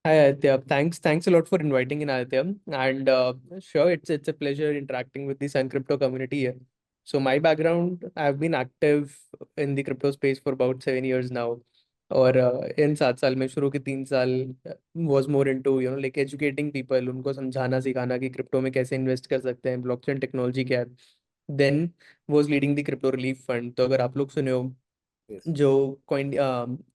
Hi Aditya, thanks a lot for inviting in Aditya. And sure, it's a pleasure interacting with the Sun Crypto community here. So my background, I've been active in the crypto space for about 7 years now. और इन 7 साल में शुरू के 3 साल was more into like educating people, उनको समझाना सिखाना कि क्रिप्टो में कैसे इन्वेस्ट कर सकते हैं, ब्लॉकचेन टेक्नोलॉजी क्या है. Then was leading the crypto relief fund. तो अगर आप लोग सुने हो Yes. जो कॉइन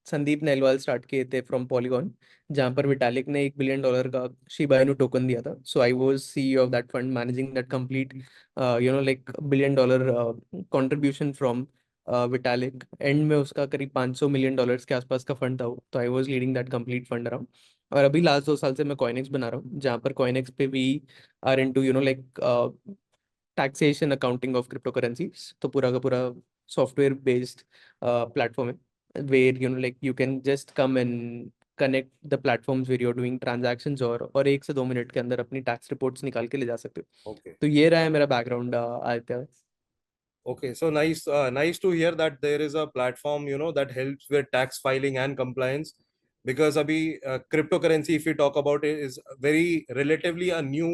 संदीप नेलवाल स्टार्ट किए थे फ्रॉम पॉलीगॉन, जहां पर विटालिक ने $1 बिलियन का शिबा इनू टोकन दिया था. So I was CEO of that fund managing that complete like $1 billion contribution from Vitalik. And में उसका करीब $500 मिलियन के आसपास का फंड था वो. तो I was leading that complete fund around. और अभी लास्ट 2 साल से मैं कॉइनेक्स बना रहा हूँ, जहाँ पर कॉइनेक्स पे भी are into like taxation accounting of crypto currencies. तो पूरा का पूरा सॉफ्टवेयर बेस्ड प्लेटफॉर्म है, where like you can just come and connect the platforms where you are doing transactions, और 1 से 2 मिनट के अंदर अपनी टैक्स रिपोर्ट्स निकाल के ले जा सकते हो. Okay. तो ये रहा है मेरा background Aditya. Okay. So nice to hear that there is a platform, that helps with tax filing and compliance. Because abhi cryptocurrency, if we talk about it, is very relatively a new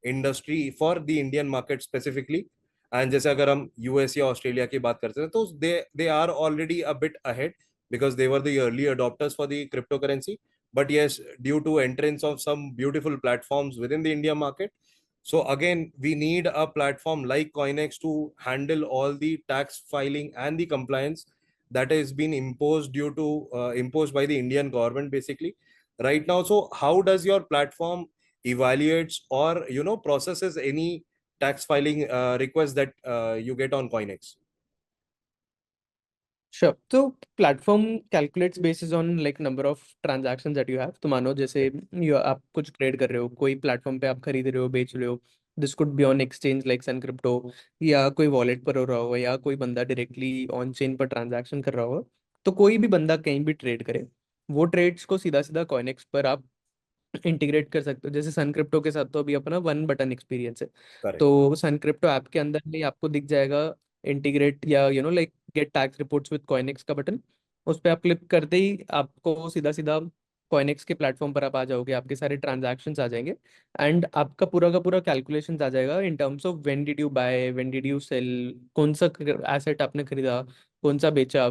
industry for the Indian market specifically. And जैसे अगर हम US या Australia की बात करते हैं तो they are already a bit ahead because they were the early adopters for the cryptocurrency. But yes, due to entrance of some beautiful platforms within the India market, so again, we need a platform like Coinex to handle all the tax filing and the compliance that has been imposed due to imposed by the Indian government basically right now. So how does your platform evaluates or processes any tax filing request that you get on Coinex? Sure. तो platform calculates basis on like number of transactions that you have. तो मानो जैसे आप कुछ trade कर रहे हो, कोई प्लेटफॉर्म पे आप खरीद रहे हो, बेच रहे हो. This could be on exchange like SunCrypto, या कोई वॉलेट पर हो रहा होगा, या कोई बंदा डायरेक्टली ऑन चेन पर ट्रांजैक्शन कर रहा होगा. तो कोई भी बंदा कहीं भी ट्रेड करे, वो ट्रेड्स को सीधा सीधा कॉइनेक्स पर आप इंटीग्रेट कर सकते हो. जैसे सन क्रिप्टो के साथ तो अभी अपना वन बटन एक्सपीरियंस है. Correct. तो सन क्रिप्टो ऐप के अंदर में ही आपको दिख जाएगा इंटीग्रेट या like get tax reports with CoinEx का बटन. उस पर आप क्लिक करते ही आपको सीधा सीधा कॉइनेक्स के प्लेटफॉर्म पर आप आ जाओगे, आपके सारे ट्रांजैक्शंस आ जाएंगे. एंड आपका पूरा का पूरा कैलकुलेशन आ जाएगा in terms of when did you buy, when did you sell, कौन सा एसेट आपने खरीदा, कौन सा बेचा,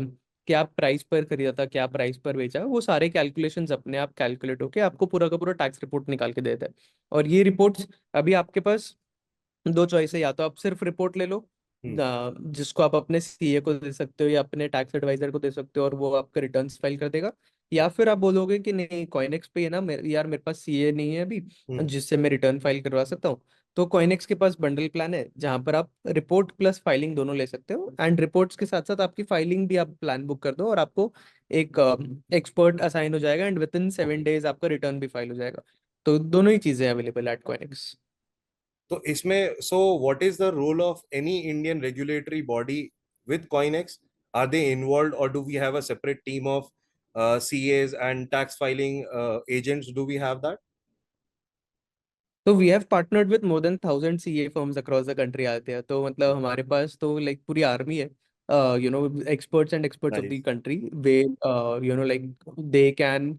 क्या प्राइस पर खरीदा था, क्या प्राइस पर बेचा. वो सारे कैलकुलेशंस अपने आप कैलकुलेट होके आपको पूरा का पूरा टैक्स रिपोर्ट निकाल के देता है. और ये रिपोर्ट्स अभी आपके पास दो चॉइस है. या तो आप सिर्फ रिपोर्ट ले लो, Hmm. जिसको आप अपने सीए को दे सकते हो या अपने टैक्स एडवाइजर को दे सकते हो, और वो आपका रिटर्न्स फाइल कर देगा. या फिर आप बोलोगे कि नहीं, कॉइनेक्स पे है ना, यार मेरे पास सीए नहीं है अभी Hmm. जिससे मैं रिटर्न फाइल करवा सकता हूँ. तो कॉइनेक्स के पास बंडल प्लान है, जहां पर आप रिपोर्ट प्लस फाइलिंग दोनों ले सकते हो. एंड रिपोर्ट्स के साथ साथ आपकी फाइलिंग भी आप प्लान बुक कर दो, और आपको एक एक्सपर्ट असाइन हो जाएगा, and with in seven Okay. Days आपका रिटर्न भी फाइल हो जाएगा. तो दोनों ही चीजें अवेलेबल एट कॉइनेक्स. तो इसमें so what is the role of any Indian regulatory body with Coinex? Are they involved or do we have a separate team of CAs and tax filing agents? Do we have that? तो we have partnered with more than 1,000 CA firms across the country आते हैं. तो मतलब हमारे पास तो like पूरी army है, experts and experts of the Nice. country, where like they can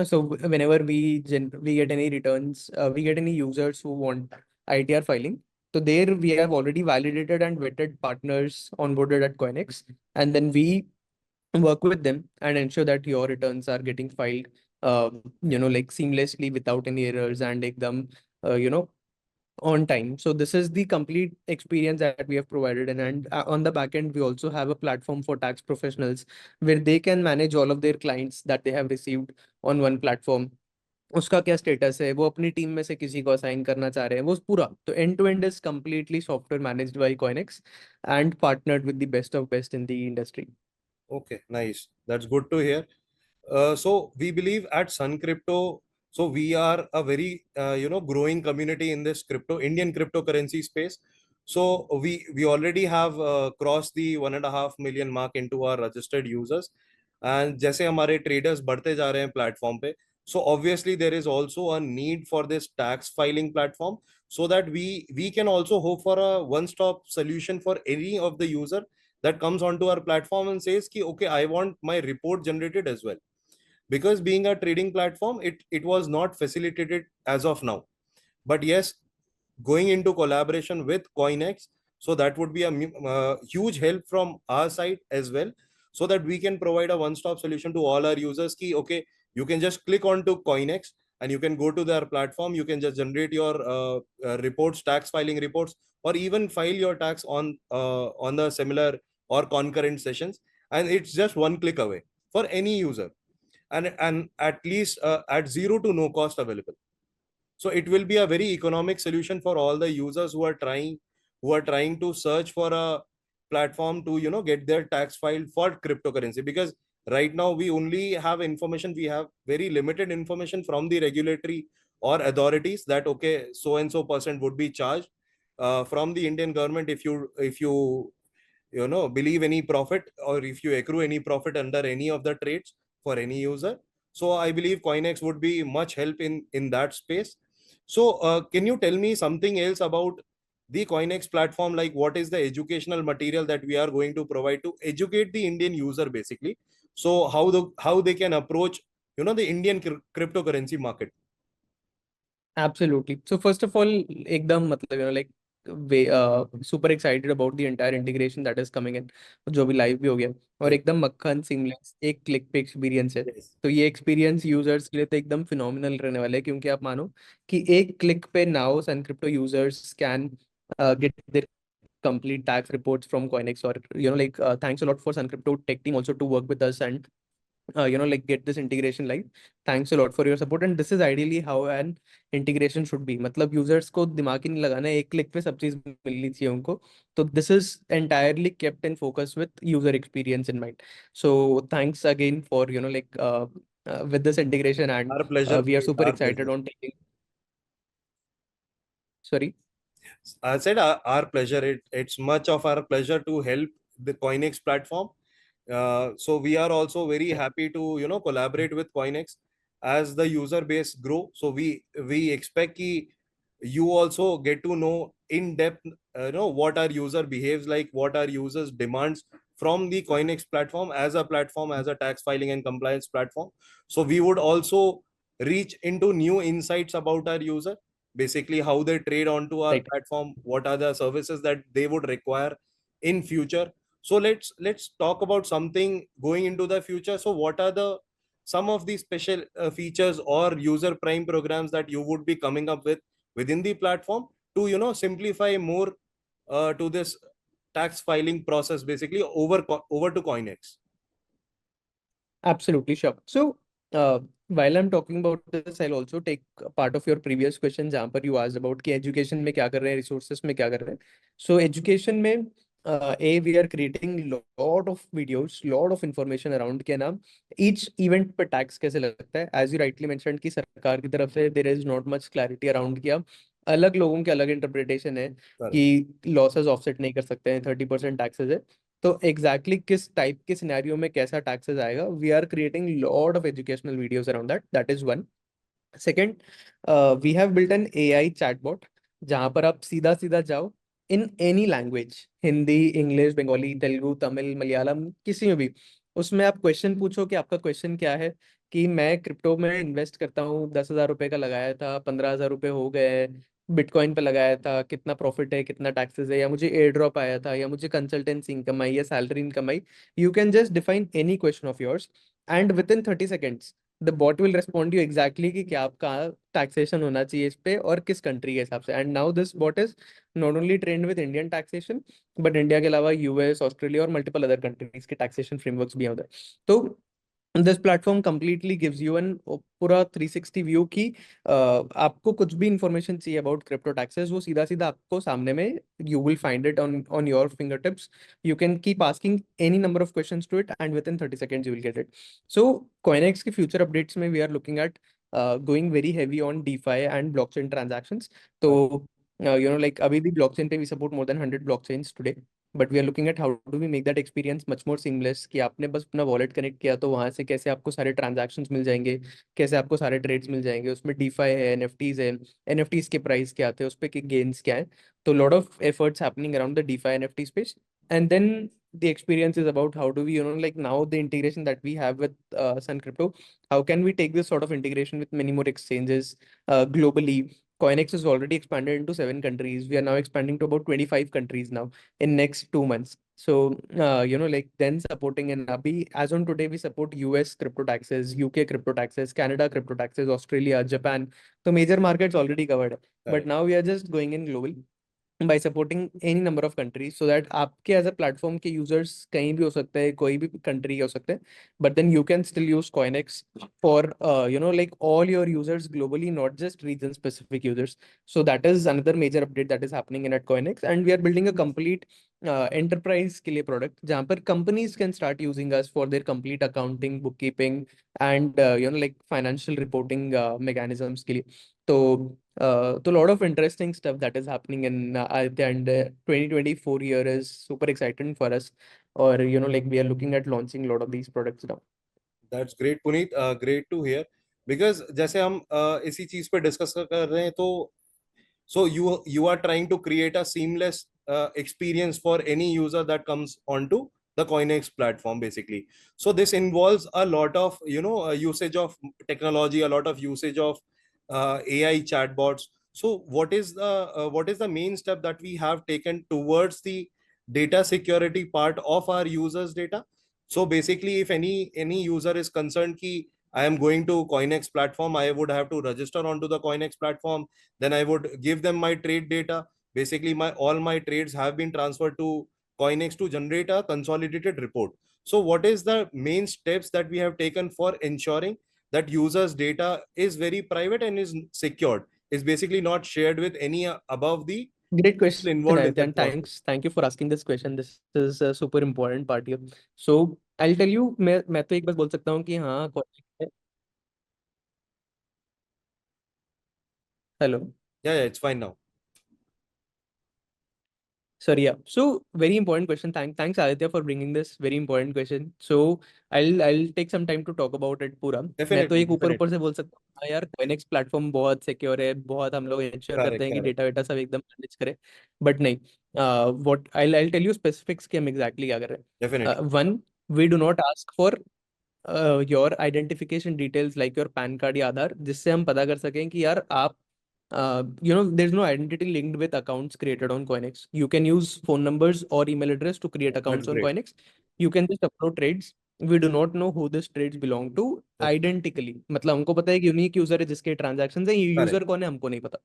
so whenever we get any returns, we get any users who want ITR filing. So there we have already validated and vetted partners onboarded at Coinex, and then we work with them and ensure that your returns are getting filed like seamlessly without any errors, and ekdam on time. So this is the complete experience that we have provided. And on the back end we also have a platform for tax professionals, where they can manage all of their clients that they have received on one platform. उसका क्या status है, वो अपनी team में से किसी को assign करना चाह रहे हैं, वो पूरा. तो end to end is completely software managed by KoinX and partnered with the best of best in the industry. Okay, nice. That's good to hear. So we believe at Sun Crypto, so we are a very growing community in this crypto Indian cryptocurrency space. So we already have crossed the 1.5 million mark into our registered users, and जैसे हमारे traders बढ़ते जा रहे हैं platform पे, so obviously there is also a need for this tax filing platform so that we can also hope for a one-stop solution for any of the user that comes onto our platform and says ki, okay, I want my report generated as well. because being a trading platform, it was not facilitated as of now. But yes, going into collaboration with Coinex, so that would be a huge help from our side as well, so that we can provide a one-stop solution to all our users. Ki, okay, you can just click onto Coinex and you can go to their platform. You can just generate your reports, tax filing reports, or even file your tax on the similar or concurrent sessions, and it's just one click away for any user, and at least at zero to no cost available. So it will be a very economic solution for all the users who are trying to search for a platform to get their tax filed for cryptocurrency. Because right now we only have information, we have very limited information from the regulatory or authorities that okay, so and so percent would be charged from the Indian government if you believe any profit, or if you accrue any profit under any of the trades for any user. So I believe Coinex would be much help in that space. So can you tell me something else about the Coinex platform, like what is the educational material that we are going to provide to educate the Indian user basically, so how they can approach the Indian cryptocurrency market? Absolutely. So first of all, एकदम मतलब like way super excited about the entire integration that is coming in, जो भी live भी हो गया, और Yes. एकदम मक्खन seamless एक click पे experience है. Yes. तो ये experience users के लिए तो एकदम phenomenal रहने वाला है, क्योंकि आप मानो कि एक click पे now Sun Crypto users can get their complete tax reports from Coinex, or like thanks a lot for Sun Crypto tech team also to work with us and like get this integration live. Thanks a lot for your support, and this is ideally how an integration should be. मतलब users को दिमाग ही नहीं लगाना है, एक click पे सब चीज मिलनी चाहिए उनको. तो this is entirely kept in focus with user experience in mind. So thanks again for like with this integration, and Our pleasure, we are Puneet, super our excited pleasure. on taking. Sorry. I said our pleasure. It's much of our pleasure to help the Coinex platform. So we are also very happy to collaborate with Coinex as the user base grow. So we expect ki you also get to know in depth, what our user behaves like, what our users demands from the Coinex platform as a tax filing and compliance platform. So we would also reach into new insights about our user, basically how they trade onto our Right. platform, what are the services that they would require in future. So let's talk about something going into the future. So what are the some of the special features or user prime programs that you would be coming up with within the platform to simplify more to this tax filing process, basically over to Coinex? Absolutely, sure. So, while I'm talking about this, I'll also take a part of your previous question, जहाँ पर you asked about कि education में क्या कर रहे हैं, resources में क्या कर रहे हैं. So, education में we are creating lot of videos, lot of information around के नाम each event पर tax कैसे लगता है. As you rightly mentioned कि सरकार की तरफ से there is not much clarity around किया. अलग लोगों के अलग interpretation है Correct. कि losses offset नहीं कर सकते हैं, 30% taxes है. तो एग्जैक्टली किस टाइप के सिनेरियो में कैसा टैक्सेस आएगा, we are creating lot of educational videos around that is one. Second, we have built an AI chatbot, जहां पर आप सीधा सीधा जाओ in any language, Hindi, English, Bengali, Telugu, Tamil, Malayalam, किसी में भी, उसमें आप क्वेश्चन पूछो कि आपका क्वेश्चन क्या है, कि मैं क्रिप्टो में इन्वेस्ट करता हूँ, 10,000 रुपये का लगाया था, 15,000 रुपये हो गए, बिटकॉइन पे लगाया था, कितना प्रॉफिट है, कितना टैक्सेस है, या मुझे एयर ड्रॉप आया था, या मुझे कंसल्टेंसी इनकम आई, या सैलरी इनकम आई. You can just define any question of yours, and within 30 seconds the bot will respond you exactly कि क्या आपका टैक्सेशन होना चाहिए इस पे और किस कंट्री के हिसाब से. And now this bot is not only trained with Indian taxation, but India के अलावा यूएस, ऑस्ट्रेलिया और मल्टीपल अदर कंट्रीज के टैक्सेशन फ्रेमवर्क्स भी हैं उधर. तो this platform completely gives you an पूरा 360 व्यू की आपको कुछ भी इंफॉर्मेशन चाहिए अबाउट क्रिप्टो टैक्सेस, वो सीधा सीधा आपको सामने में you will find it on on your fingertips. You can keep asking any number of questions to it, and within 30 seconds you will get it. So KoinX की future updates में we are looking at going very heavy on DeFi and blockchain transactions. तो like अभी भी blockchain पे we support more than 100 blockchains today, but we are looking at how do we make that experience much more seamless, कि आपने बस अपना wallet connect किया तो वहां से कैसे आपको सारे ट्रांजैक्शंस मिल जाएंगे, कैसे आपको सारे ट्रेड्स मिल जाएंगे, उसमें डीफाई है, एनएफटीज है, एनएफटीज के प्राइस क्या आते हैं, उस पे के गेन्स क्या है. तो lot of efforts happening around the DeFi NFT space. And then the experience is about how do we, like now the integration that we have with Sun Crypto, how can we take this sort of integration with many more exchanges globally? Coinex is already expanded into 7 countries. We are now expanding to about 25 countries now in next 2 months. So, like then supporting and Abhi, as on today, we support US crypto taxes, UK crypto taxes, Canada crypto taxes, Australia, Japan. So major markets already covered. But Correct. now we are just going in global by supporting any number of countries so that आपके as a platform के users कहीं भी हो सकते हैं, कोई भी country हो सकते हैं, but then you can still use Coinex for like all your users globally, not just region specific users. So that is another major update that is happening in at Coinex, and we are building a complete enterprise के लिए product जहाँ पर companies can start using us for their complete accounting, bookkeeping and like financial reporting mechanisms के लिए. So a lot of interesting stuff that is happening in Aditya, and 2024 year is super exciting for us. Or like we are looking at launching a lot of these products now. That's great, Puneet. Great to hear. Because जैसे हम इसी चीज पे discuss कर रहे हैं, तो so you are trying to create a seamless experience for any user that comes onto the Coinex platform, basically. So this involves a lot of usage of technology, a lot of usage of AI chatbots. So what is the main step that we have taken towards the data security part of our users' data? So basically, if any user is concerned ki I am going to Coinex platform, I would have to register onto the Coinex platform. Then I would give them my trade data. Basically, my all my trades have been transferred to Coinex to generate a consolidated report. So what is the main steps that we have taken for ensuring that users' data is very private and is secured, is basically not shared with any above the Great people question, involved in Aditya, that and process? thank you for asking this question. This is a super important part here. So I'll tell you, मैं तो एक बात बोल सकता हूँ कि हाँ, hello. Yeah, it's fine now. Sorry, yeah. So very important question. Thanks Aditya for bringing this very important question. So I'll take some time to talk about it पूरा. मैं तो Definitely, एक ऊपर ऊपर definitely. से बोल सकता हूँ हाँ यार, Coinex प्लेटफॉर्म बहुत सिक्योर है, बहुत हम लोग इंश्योर करते Correct, हैं कि correct. डेटा वेटा सब एकदम मैनेज करें. बट नहीं, what I'll tell you specifics कि हम एग्जैक्टली क्या कर रहे Definitely. हैं. One, we do not ask for your identification details like your PAN card या आधार, जिससे हम पता कर सकें कि यार आप there's no identity linked with accounts created on Coinex. You can use phone numbers or email address to create That's accounts on great. Coinex. You can just upload trades. We do not know who these trades belong to That's identically. मतलब हमको पता है कि unique user है जिसके transactions है, ये correct. User कौन है हमको नहीं पता.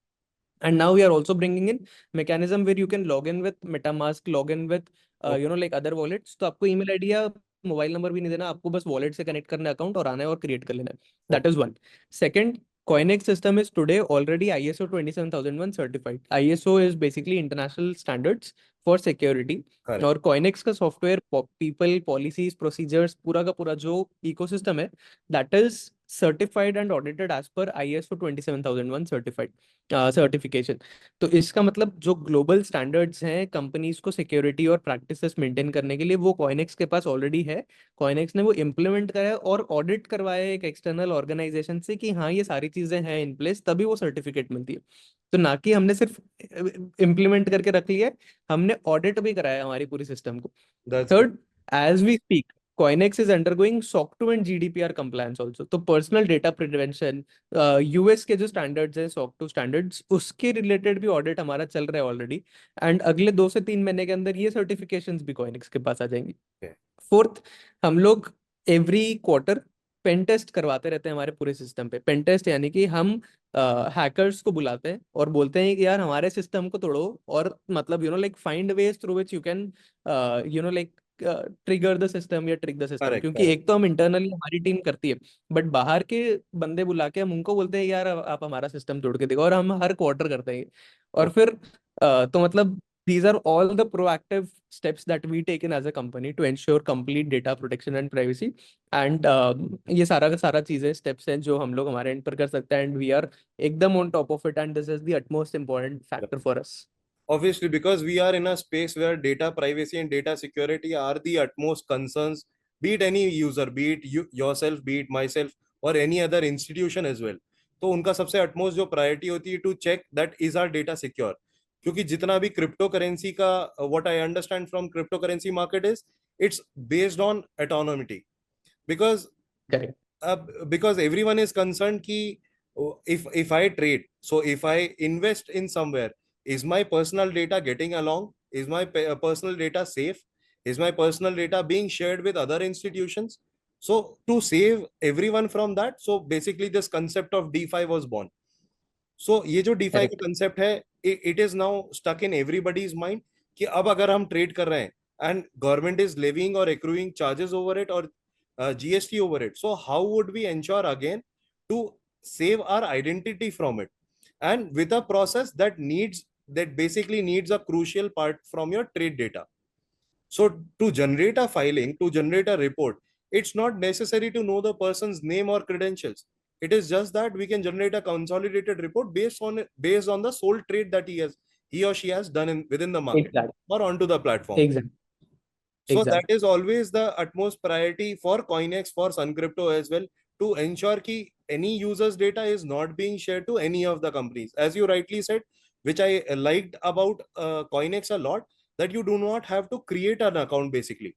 And now we are also bringing in mechanism where you can log in with MetaMask, log in with Okay. like other wallets. तो आपको email ID या मोबाइल नंबर भी नहीं देना, आपको बस वॉलेट से कनेक्ट करना अकाउंट और आना है और क्रिएट कर लेना है. That Okay. Is one. Second, Coinex system is today already ISO 27001 certified. ISO is basically international standards for security. Correct. और Coinex का सॉफ्टवेयर, पीपल, पॉलिसीज, प्रोसीजर्स, पूरा का पूरा जो इकोसिस्टम है, that is certified and audited as per ISO 27001 certified certification. तो इसका मतलब जो ग्लोबल स्टैंडर्ड्स हैं कंपनीज को सिक्योरिटी और प्रैक्टिसेस मेंटेन करने के लिए, वो कॉइनेक्स के पास ऑलरेडी है. कॉइनेक्स ने वो इम्प्लीमेंट करा है और ऑडिट करवाया है एक एक्सटर्नल ऑर्गेनाइजेशन से कि हाँ ये सारी चीजें हैं इन प्लेस, तभी वो सर्टिफिकेट मिलती है. तो ना कि हमने सिर्फ इम्प्लीमेंट करके रख लिया है, हमने ऑडिट भी कराया हमारी पूरी सिस्टम को. That's great. Third, as we speak, Coinex is undergoing SOC 2 and GDPR compliance also. तो पर्सनल डेटा प्रिवेंशन, यूएस के जो स्टैंडर्ड्स हैं SOC 2 स्टैंडर्ड्स, उसके रिलेटेड भी ऑडिट हमारा चल रहा है ऑलरेडी. एंड अगले 2 से 3 महीने के अंदर ये सर्टिफिकेशंस भी Coinex के पास आ जाएंगी. Okay. फोर्थ, हम लोग एवरी क्वार्टर पेन टेस्ट करवाते रहते हैं हमारे पूरे सिस्टम पे. पेन टेस्ट यानी कि हम हैकर्स को बुलाते हैं और बोलते हैं कि यार हमारे सिस्टम को तोड़ो, और मतलब like find ways through which you can like trigger the system या ट्रिक द सिस्टम. Correct, क्योंकि correct. एक तो हम इंटरनली हमारी टीम करती है, बट बाहर के बंदे बुला के हम उनको बोलते हैं यार आप हमारा सिस्टम तोड़ के देखो, और हम हर क्वार्टर करते हैं. और Okay. फिर तो मतलब these are all the proactive steps that we take in as a company to ensure complete data protection and privacy. And ये सारा का सारा चीजें स्टेप्स हैं जो हम लोग हमारे एंड पर कर सकते हैं, एंड वी आर एकदम on top of it, and this is the utmost important factor for us. Obviously, because we are in a space where data privacy and data security are the utmost concerns, be it any user, be it you yourself, be it myself, or any other institution as well. तो उनका सबसे utmost जो priority होती है to check that is our data secure. क्योंकि जितना भी crypto currency का what I understand from crypto currency market is it's based on autonomity because Correct. because everyone is concerned ki if I trade, so if I invest in somewhere, is my personal data getting along, is my personal data safe, is my personal data being shared with other institutions? So to save everyone from that, so basically this concept of DeFi was born. So ये जो DeFi का Correct. concept है, it is now stuck in everybody's mind कि अब अगर हम trade कर रहे हैं and government is levying or accruing charges over it or GST over it, so how would we ensure again to save our identity from it, and with a process that basically needs a crucial part from your trade data. So to generate a filing, to generate a report, it's not necessary to know the person's name or credentials. It is just that we can generate a consolidated report based on the sole trade that he or she has done within the market Exactly. or onto the platform. Exactly. So that Exactly. is always the utmost priority for CoinEx, for SunCrypto as well, to ensure that any user's data is not being shared to any of the companies. As you rightly said, which I liked about CoinEx a lot, that you do not have to create an account basically.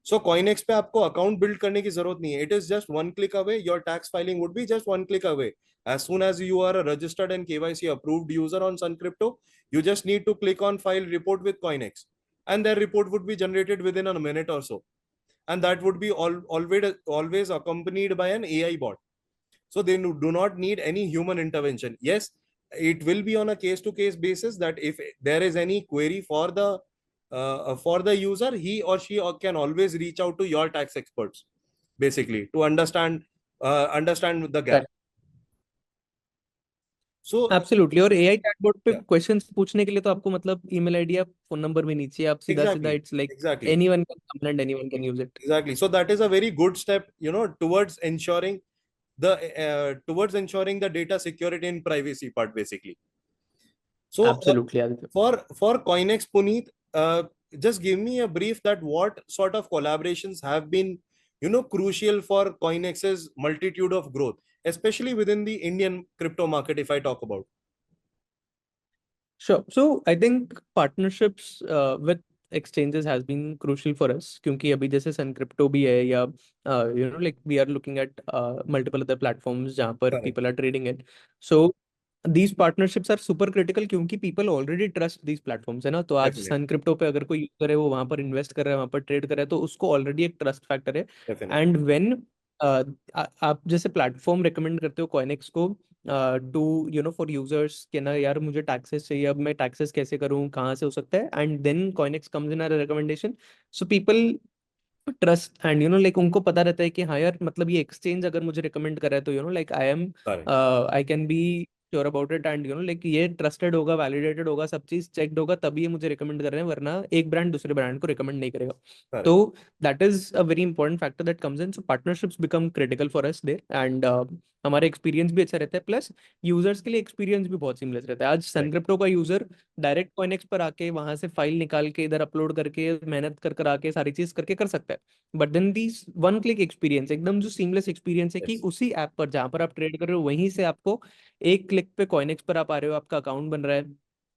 So CoinEx पे आपको account build करने की जरूरत नहीं है. It is just one click away. Your tax filing would be just one click away. As soon as you are a registered and KYC approved user on SunCrypto, you just need to click on file report with CoinEx, and their report would be generated within a minute or so, and that would be always accompanied by an AI bot. So they do not need any human intervention. Yes, it will be on a case to case basis that if there is any query for the user, he or she can always reach out to your tax experts basically to understand the gap. Correct. So absolutely. और AI chatbot पे yeah, questions पूछने के लिए तो आपको मतलब email ID या phone number भी नहीं चाहिए, आप सीधा सीधा exactly, it's like exactly. Anyone can come and anyone can use it. Exactly. So that is a very good step, towards ensuring the data security and privacy part, basically. So absolutely Aditya. for CoinEx, Puneet, just give me a brief that what sort of collaborations have been, crucial for CoinEx's multitude of growth, especially within the Indian crypto market, if I talk about. Sure. So I think partnerships with exchanges has been crucial for us, क्योंकि अभी जैसे सन crypto भी है या like we are looking at multiple other platforms जहाँ पर Correct. people are trading it. So these partnerships are super critical क्योंकि people already trust these platforms, है ना। तो आज Definitely. सन क्रिप्टो पे अगर कोई यूजर है वो वहां पर इन्वेस्ट कर रहा है, वहां पर ट्रेड कर रहा है, तो उसको ऑलरेडी एक ट्रस्ट फैक्टर है। Definitely. एंड व्हेन आप जैसे प्लेटफॉर्म रेकमेंड करते हो कॉइनेक्स को टू फॉर यूजर्स के ना यार मुझे टैक्सेस चाहिए, अब मैं टैक्सेस कैसे करूँ, कहाँ से हो सकता है, and then KoinX comes in our recommendation. So people trust and like उनको पता रहता है कि हाँ यार मतलब ये एक्सचेंज अगर मुझे रिकमेंड कर रहा है तो like Correct. I can be sure about it, and like ये ट्रस्टेड होगा, वैलिडेटेड होगा, सब चीज चेक्ड होगा, तभी ये मुझे रिकमेंड कर रहे हैं, वरना एक ब्रांड दूसरे ब्रांड को रिकमेंड नहीं करेगा। तो Correct. That is a very important factor that comes in. So partnerships become critical for us there, and हमारा एक्सपीरियंस भी अच्छा रहता है, प्लस यूजर्स के लिए एक्सपीरियंस भी बहुत सीमलेस रहता है। आज Correct. सनक्रिप्टो का यूजर डायरेक्ट कॉइनेक्स पर आके वहां से फाइल निकाल के इधर अपलोड करके मेहनत कर आके सारी चीज करके कर सकता है। But then this one click experience एकदम जो सीमलेस एक्सपीरियंस है कि Yes. उसी ऐप पर जहां पर आप ट्रेड कर रहे हो वहीं से आपको एक क्लिक पे कॉइनेक्स पर आप आ रहे हो, आपका अकाउंट बन रहा है,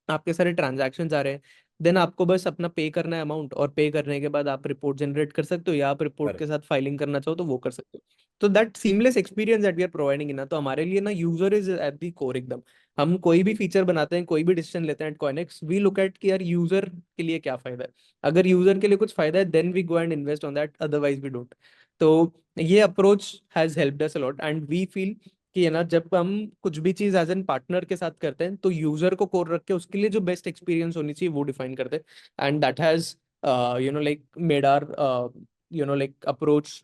आपके सारे ट्रांजैक्शंस आ रहे हैं, देन आपको बस अपना पे करना है अमाउंट, और पे करने के बाद आप रिपोर्ट जनरेट कर सकते हो, या आप रिपोर्ट Correct. के साथ फाइलिंग करना चाहो तो वो कर सकते हो। तो that seamless experience that we are providing ना, तो हमारे लिए ना user is at the core एकदम। हम कोई भी फीचर बनाते हैं, कोई भी डिसीजन लेते हैं at KoinX, we look at कि यार यूजर के लिए क्या फायदा है। अगर यूजर के लिए कुछ फायदा है then we go and invest on that, otherwise we don't. तो ये approach has helped us a lot, and we feel कि है ना जब हम कुछ भी चीज एज एन पार्टनर के साथ करते हैं तो यूजर को कोर रख के उसके लिए जो बेस्ट एक्सपीरियंस होनी चाहिए वो डिफाइन करते हैं, and that has like made our like approach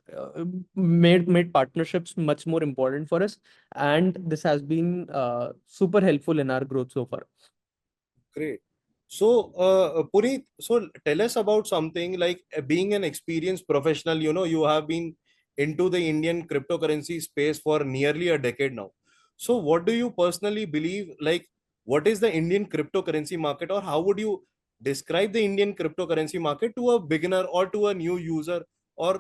made partnerships much more important for us, and this has been super helpful in our growth so far. Great. So, Puneet, so tell us about something like being an experienced professional. You have been into the Indian cryptocurrency space for nearly a decade now. So, what do you personally believe? Like, what is the Indian cryptocurrency market, or how would you describe the Indian cryptocurrency market to a beginner or to a new user, or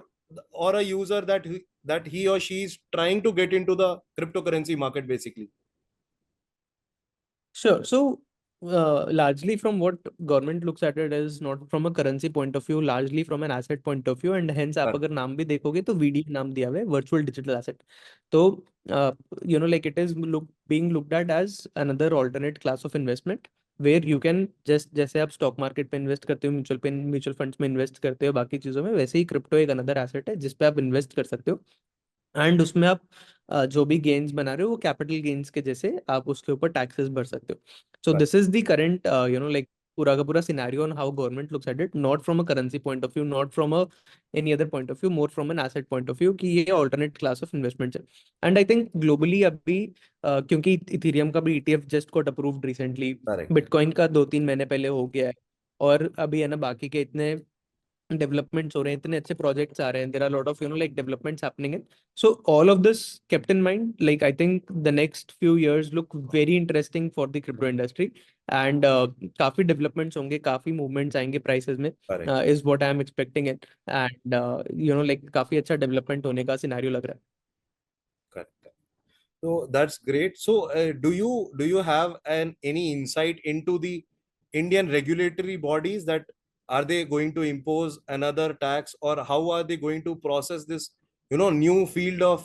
a user that he or she is trying to get into the cryptocurrency market, basically? Sure. So Largely from what government looks at it is not from a currency point of view, largely from an asset point of view, and hence आप Correct. अगर नाम भी देखोगे तो VD नाम दिया हुआ है, virtual digital asset. तो like it is being looked at as another alternate class of investment where you can just जैसे आप स्टॉक मार्केट पे इन्वेस्ट करते हो, म्यूचुअल फंड्स में इन्वेस्ट करते हो, बाकी चीजों में, वैसे ही क्रिप्टो एक अनदर एसेट है जिस पे आप इन्वेस्ट कर सकते हो. एंड उसमें आप जो भी गेन्स बना रहे हो वो कैपिटल गेन्स के जैसे आप उसके ऊपर टैक्सेस भर सकते हो. सो Correct. This is the current like पूरा का पूरा scenario on how government looks at it, not from a currency point of view, not from a any other point of view, more from an asset point of view कि ये alternate class of investment है. And I think globally अभी क्योंकि Ethereum का भी ETF just got approved recently, Correct. Bitcoin का 2-3 महीने पहले हो गया है, और अभी है ना बाकी के इतने डेवलपमेंट्स हो रहे हैं, इतने अच्छे प्रोजेक्ट्स आ रहे हैं, there are lot of like developments happening in. So all of this kept in mind, like I think the next few years look very interesting for the crypto industry, and काफी developments होंगे, काफी movements आएंगे prices में, Correct. is what I am expecting it. And like काफी अच्छा development होने का scenario लग रहा है. Correct. So that's great. So do you have any insight into the Indian regulatory bodies, that are they going to impose another tax, or how are they going to process this new field of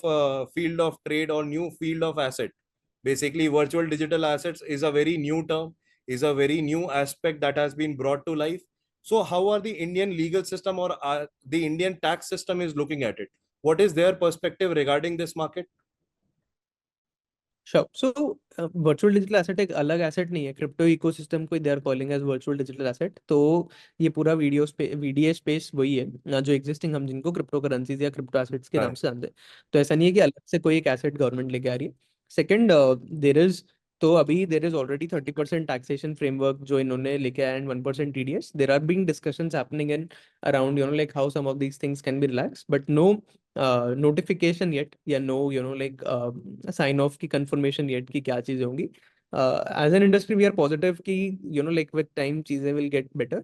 trade or new field of asset? Basically, virtual digital assets is a very new term, is a very new aspect that has been brought to life. So how are the Indian legal system or the Indian tax system is looking at it? What is their perspective regarding this market? Sure. So virtual digital asset एक अलग asset नहीं है, crypto ecosystem को they are calling as virtual digital asset. तो ये पूरा VDA space वही है जो एग्जिस्टिंग, हम जिनको क्रिप्टो करेंसीज या क्रिप्टो एसेट्स के नाम Correct. से जानते हैं. तो ऐसा नहीं है कि अलग से कोई एक एसेट गवर्नमेंट लेके आ रही है. सेकंड, देर इज तो अभी there is already 30% taxation framework जो इन्होंने लेके आया, and 1% TDS. There are being discussions happening in around like how some of these things can be relax, but no notification yet, या नो लाइक साइन ऑफ की confirmation yet कि क्या चीजें होंगी. As an industry we are positive कि like with time चीजें will get better.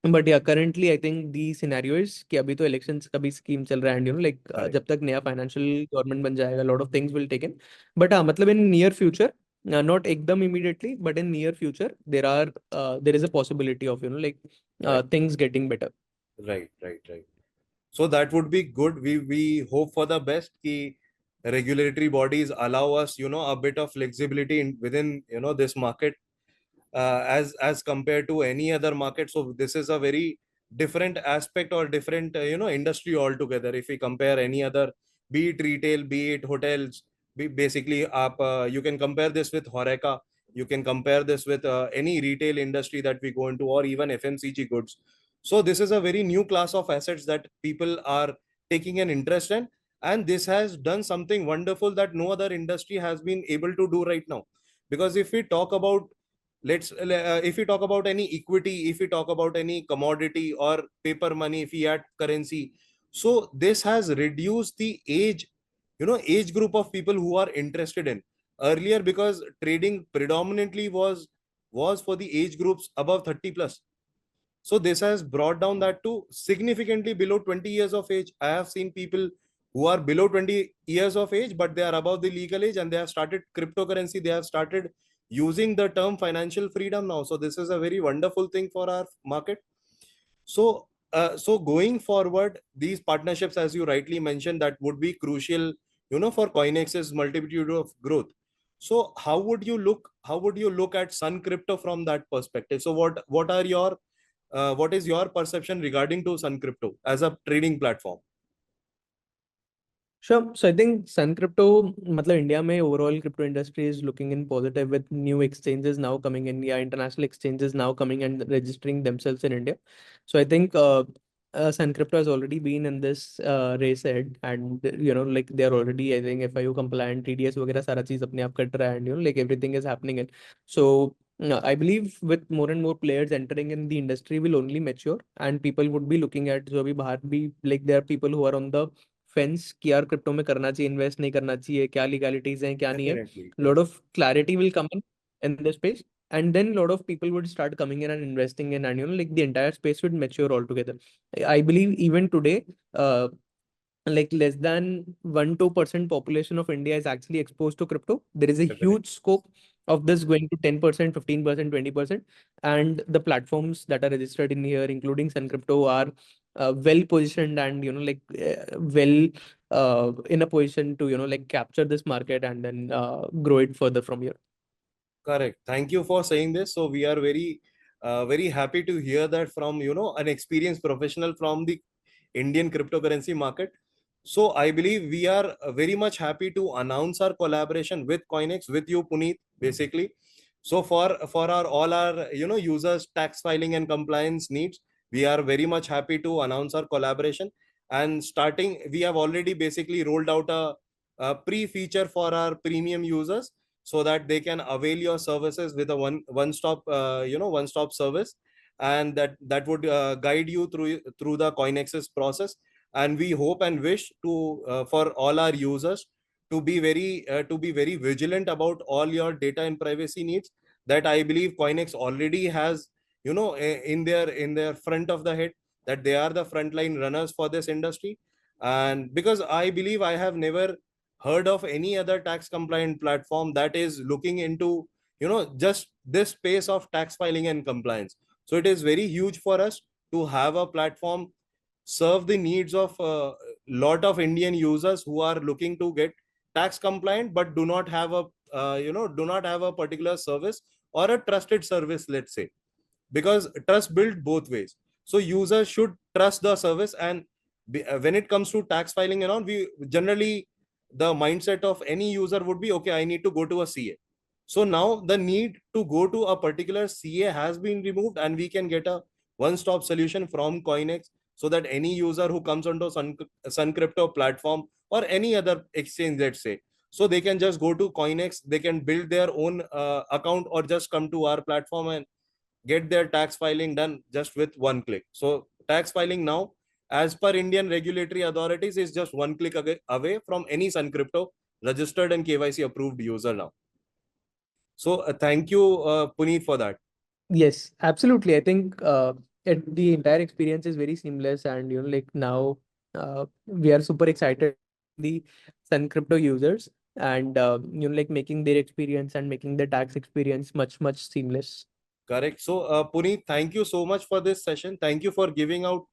But yeah currently I think the scenario is कि अभी तो इलेक्शंस का भी स्कीम चल रहा है, एंड लाइक Correct. जब तक नया फाइनेंशियल गवर्नमेंट बन जाएगा, lot of things will taken. But हाँ, मतलब इन नियर फ्यूचर, नॉट एकदम immediately, but in near future there is a possibility of like Right. things getting better. Right. Right. Right. So that would be good. We hope for the best. Ki regulatory bodies allow us, a bit of flexibility within, this market, as compared to any other market. So this is a very different aspect or different, industry altogether. If we compare any other, be it retail, be it hotels, basically, you can compare this with Horeca. You can compare this with any retail industry that we go into, or even FMCG goods. So this is a very new class of assets that people are taking an interest in, and this has done something wonderful that no other industry has been able to do right now. Because if we talk about, if we talk about any equity, if we talk about any commodity or paper money, fiat currency, so this has reduced the age group of people who are interested in. Earlier, because trading predominantly was for the age groups above 30 plus, so this has brought down that to significantly below 20 years of age. I have seen people who are below 20 years of age, but they are above the legal age, and they have started cryptocurrency. They have started using the term financial freedom now. So this is a very wonderful thing for our market. So going forward, these partnerships, as you rightly mentioned, that would be crucial, for Coinex's multitude of growth. So how would you look? How would you look at Sun Crypto from that perspective? So what is your perception regarding to Sun Crypto as a trading platform? Sure. So I think Sun Crypto, मतलब India में overall crypto industry is looking in positive with new exchanges now coming in, yeah, international exchanges now coming and registering themselves in India. So I think Sun Crypto has already been in this race ahead, and like they are already, I think, FIU compliant, TDS वगैरह सारा चीज अपने आप cut रहा है, and like everything is happening in. So I believe with more and more players entering in the industry will only mature, and people would be looking at जो अभी बाहर भी, like there are people who are on the fence कि यार crypto में करना चाहिए, invest नहीं करना चाहिए, क्या लीगैलिटीज हैं, क्या नहीं है. Definitely, lot yes. Of clarity will come in this space, and then lot of people would start coming in and investing in, and like the entire space would mature altogether. I believe even today, uh, like less than 1-2% population of India is actually exposed to crypto. There is a Definitely. huge scope of this going to 10%, 15%, 20%. And the platforms that are registered in here, including Sun Crypto, are well positioned and well in a position to like capture this market and then grow it further from here. Correct. Thank you for saying this. So we are very happy to hear that from, an experienced professional from the Indian cryptocurrency market. So I believe we are very much happy to announce our collaboration with Coinex, with you, Puneet, basically. So for our all our users tax filing and compliance needs, we are very much happy to announce our collaboration. And starting, we have already basically rolled out a pre-feature for our premium users so that they can avail your services with a one stop service, and that would guide you through the Coinex's process. And we hope and wish to for all our users to be very vigilant about all your data and privacy needs, that I believe Coinex already has in their front of the head, that they are the frontline runners for this industry. And because I believe I have never heard of any other tax compliant platform that is looking into just this space of tax filing and compliance. So it is very huge for us to have a platform serve the needs of a lot of Indian users who are looking to get tax compliant but do not have a do not have a particular service or a trusted service, let's say, because trust built both ways. So users should trust the service. And when it comes to tax filing and all, we generally, the mindset of any user would be, okay, I need to go to a CA. So now the need to go to a particular CA has been removed, and we can get a one-stop solution from Coinex, so that any user who comes onto Sun Crypto platform or any other exchange, let's say, so they can just go to Coinex, they can build their own account, or just come to our platform and get their tax filing done just with one click. So tax filing now, as per Indian regulatory authorities, is just one click away from any Sun Crypto registered and KYC approved user now. So thank you, Puneet, for that. Yes, absolutely. I think the entire experience is very seamless, and like now we are super excited the Sun Crypto users, and like making their experience and making the tax experience much seamless. Correct. So, Puneet, thank you so much for this session. Thank you for giving out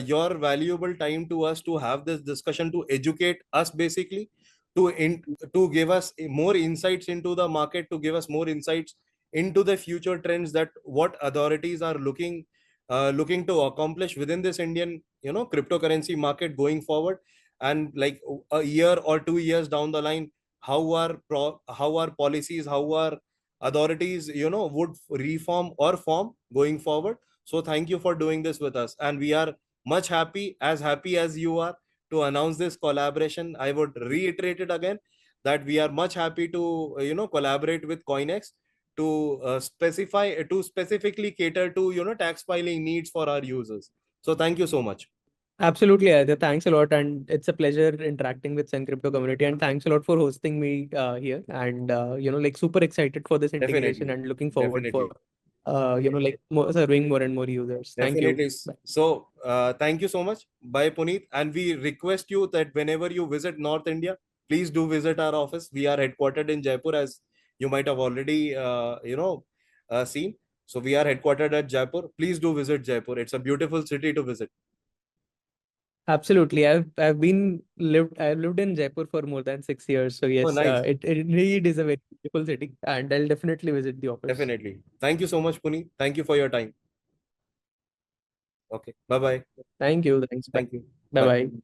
your valuable time to us to have this discussion, to educate us basically, to give us more insights into the market, to give us more insights into the future trends, that what authorities are looking to accomplish within this Indian cryptocurrency market going forward. And like a year or 2 years down the line, how our policies, how our authorities would reform or form going forward. So thank you for doing this with us, and we are much happy, as happy as you are, to announce this collaboration. I would reiterate it again, that we are much happy to collaborate with Coinex to specifically cater to tax filing needs for our users. So thank you so much. Absolutely, Aditya. Thanks a lot, and it's a pleasure interacting with Sun Crypto community. And thanks a lot for hosting me here. And like super excited for this integration Definitely, and looking forward for definitely. like serving more and more users. Thank you. Definitely. So, thank you so much. Bye, Puneet. And we request you that whenever you visit North India, please do visit our office. We are headquartered in Jaipur, as you might have already, seen. So we are headquartered at Jaipur. Please do visit Jaipur. It's a beautiful city to visit. Absolutely. I've lived in Jaipur for more than 6 years. So Oh, yes, nice. it really is a very beautiful city, and I'll definitely visit the office. Definitely. Thank you so much, Puneet. Thank you for your time. Okay. Bye bye. Thank you. Thanks. Bye. Thank you. Bye Bye. bye.